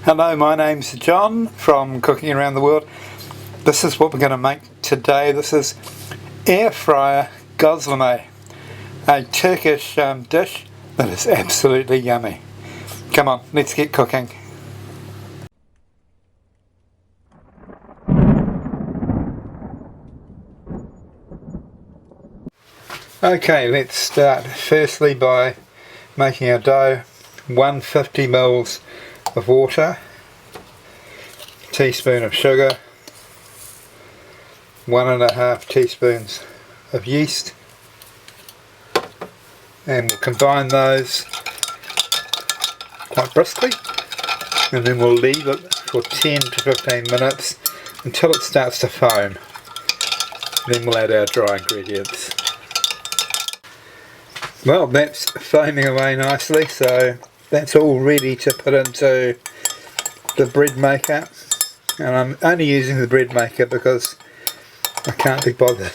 Hello, my name's John from Cooking Around the World. This is what we're going to make today. This is air fryer gozleme, a Turkish dish that is absolutely yummy. Come on, let's get cooking. Okay, let's start firstly by making our dough. 150 mils of water, a teaspoon of sugar, 1.5 teaspoons of yeast, and we'll combine those quite briskly, and then we'll leave it for 10 to 15 minutes until it starts to foam. Then we'll add our dry ingredients. Well, that's foaming away nicely, so that's all ready to put into the bread maker. And I'm only using the bread maker because I can't be bothered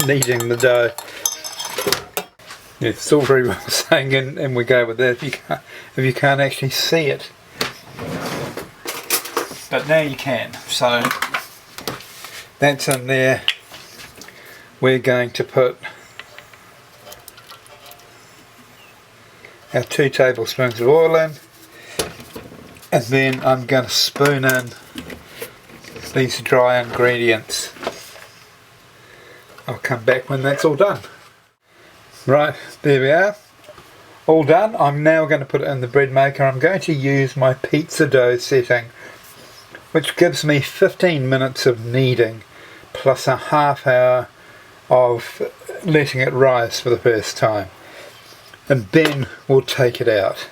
kneading the dough. Yeah, it's all very well saying and we go with that if you can't actually see it. But now you can. So that's in there. We're going to put our 2 tablespoons of oil in, and then I'm going to spoon in these dry ingredients. I'll come back when that's all done. Right, there we are, all done. I'm now going to put it in the bread maker. I'm going to use my pizza dough setting, which gives me 15 minutes of kneading plus a half hour of letting it rise for the first time. And then we'll take it out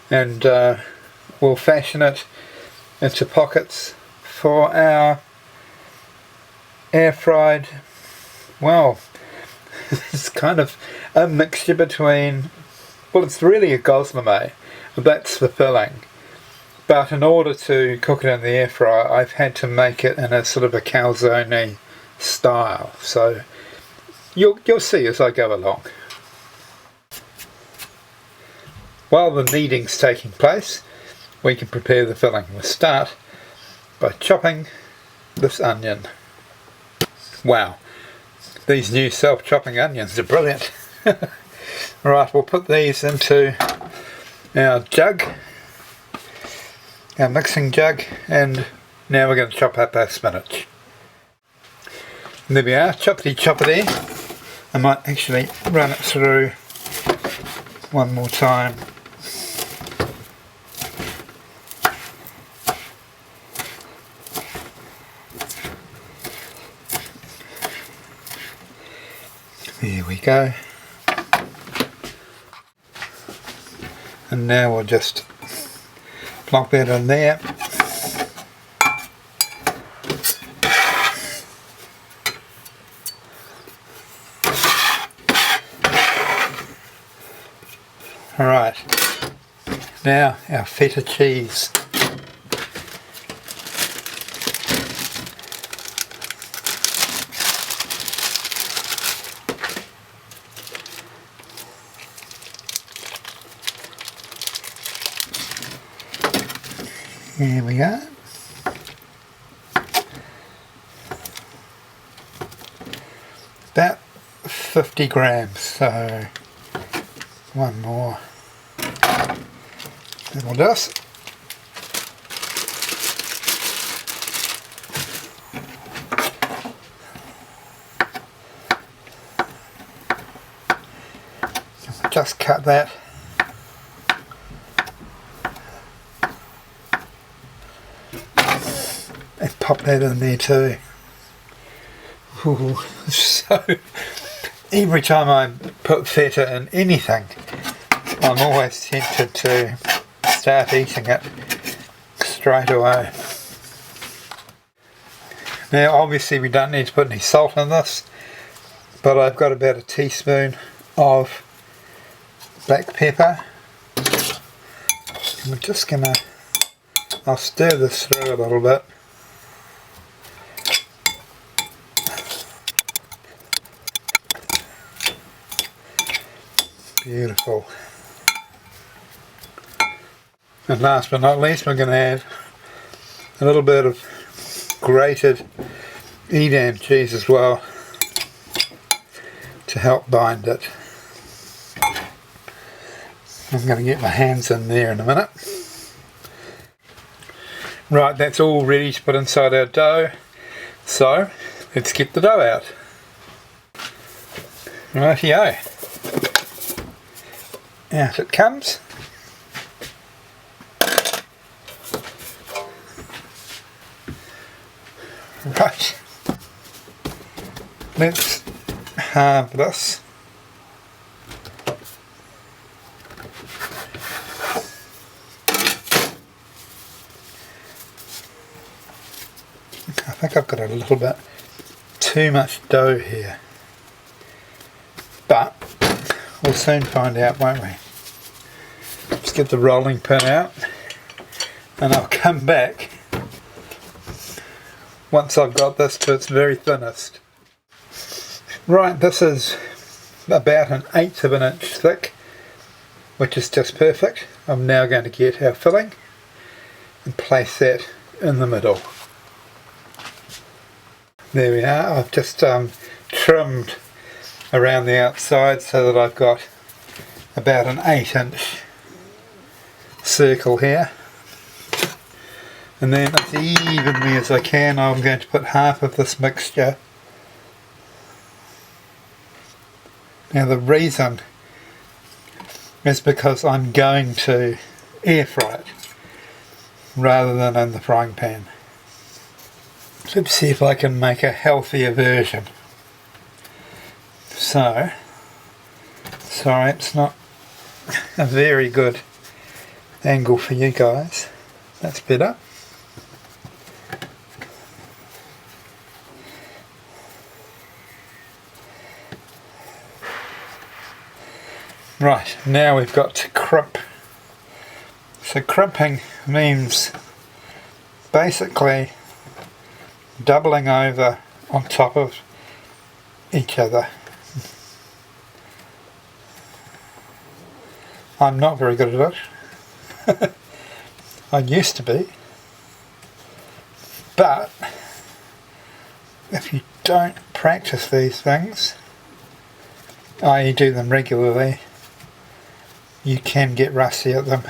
and we'll fashion it into pockets for our air fried, well, it's kind of a mixture between, well, it's really a gozleme, that's the filling, but in order to cook it in the air fryer I've had to make it in a sort of a calzone style, so you'll see as I go along. While the kneading's taking place, we can prepare the filling. We'll start by chopping this onion. Wow, these new self-chopping onions are brilliant. Right, we'll put these into our jug, our mixing jug, and now we're going to chop up our spinach. And there we are, choppity choppity. I might actually run it through one more time. There we go. And now we'll just plonk that in there. Alright, now our feta cheese. Here we go. About 50 grams, so one more. That will do us. Just cut that. And pop that in there too. Ooh, so every time I put feta in anything, I'm always tempted to start eating it straight away. Now obviously we don't need to put any salt in this, but I've got about a teaspoon of black pepper. And we're just gonna, I'll stir this through a little bit. Beautiful. And last but not least, we're going to add a little bit of grated Edam cheese as well to help bind it. I'm going to get my hands in there in a minute. Right, that's all ready to put inside our dough. So, let's get the dough out. Rightio. Out it comes. Right. Let's halve this. I think I've got a little bit too much dough here, but we'll soon find out, won't we? Let's get the rolling pin out and I'll come back once I've got this to its very thinnest. Right, this is about 1/8 of an inch thick, which is just perfect. I'm now going to get our filling and place that in the middle. There we are. I've just trimmed around the outside so that I've got about an 8-inch circle here. And then as evenly as I can, I'm going to put half of this mixture. Now the reason is because I'm going to air fry it rather than in the frying pan. Let's see if I can make a healthier version. So, sorry, it's not a very good angle for you guys. That's better. Right, now we've got to crimp. So crimping means basically doubling over on top of each other. I'm not very good at it. I used to be. But if you don't practice these things, i.e. do them regularly, you can get rusty at them.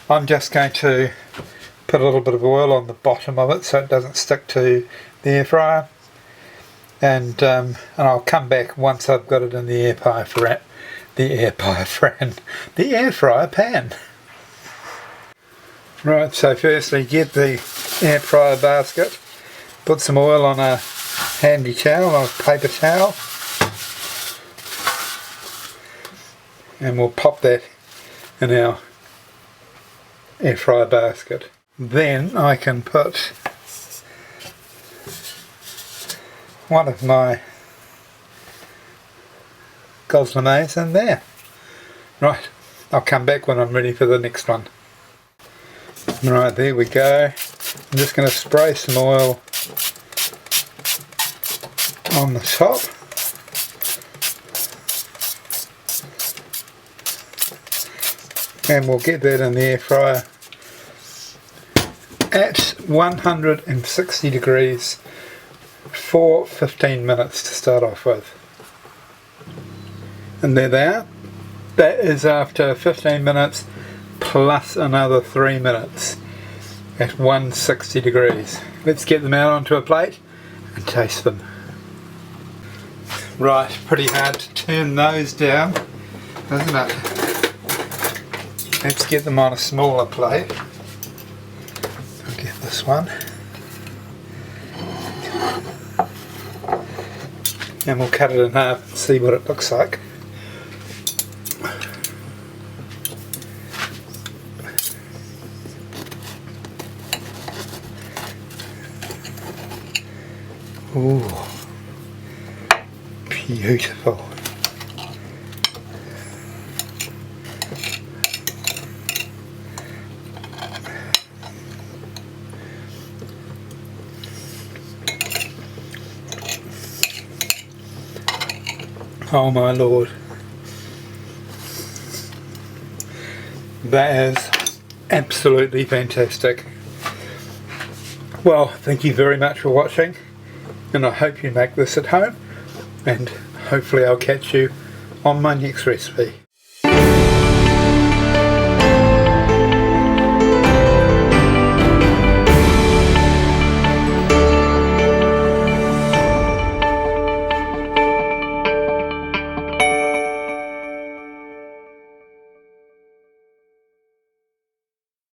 I'm just going to put a little bit of oil on the bottom of it so it doesn't stick to the air fryer, and I'll come back once I've got it in the air fryer pan. Right, so firstly get the air fryer basket, put some oil on a handy towel, or a paper towel, and we'll pop that in our air fryer basket. Then I can put one of my Gozlemes in there. Right, I'll come back when I'm ready for the next one. Right, there we go. I'm just going to spray some oil on the top. And we'll get that in the air fryer at 160 degrees for 15 minutes to start off with. And there they are. That is after 15 minutes plus another 3 minutes at 160 degrees. Let's get them out onto a plate and taste them. Right, pretty hard to turn those down, isn't it? Let's get them on a smaller plate. I'll get this one. And we'll cut it in half and see what it looks like. Ooh, beautiful. Oh my lord. That is absolutely fantastic. Well, thank you very much for watching, and I hope you make this at home, and hopefully I'll catch you on my next recipe.